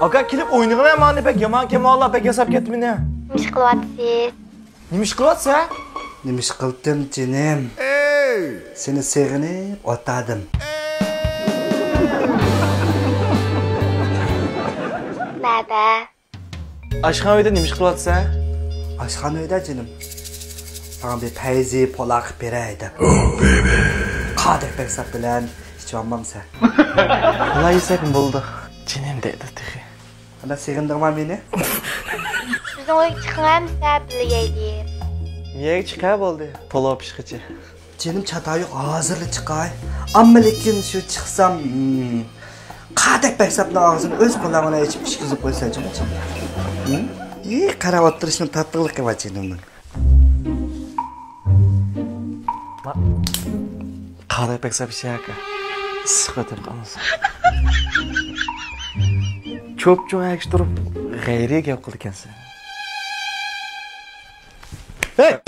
Aka kilip oynayalım ama pek yaman Kemal'la pek hesap ketmi ne? Nimiş kılıvatsız. Nimiş kılatsa? Nimiş kıldım canım. Seni sevgini otadım. Nerede? Aşkın öyle nimiş kılatsa? Aşkın öyle canım. Sana bir peyzi polak bireydim. Oh baby. Kadir Beksap bilen hiç olmam sen. Kolay hesabım buldu. Canım dedi tıkı. Ana sevindirme beni. Sizin o çıkınlarımızda bilgeydi. Niye çıkar oldu? Polo pişkici. Canım çatağı yok hazırlı çıkay. Amma lekin şu çıksam... Kadir Beksap'ın ağzını öz kulağına içip pişkizip koysa canım. İyi kara oturuşun tatlılık var canımın. Kadir Beksap bir şey yaka. Sıkıntı kalmasın. Çok çok yakıştırıp gayriye gel kıldı kendisi. Hey!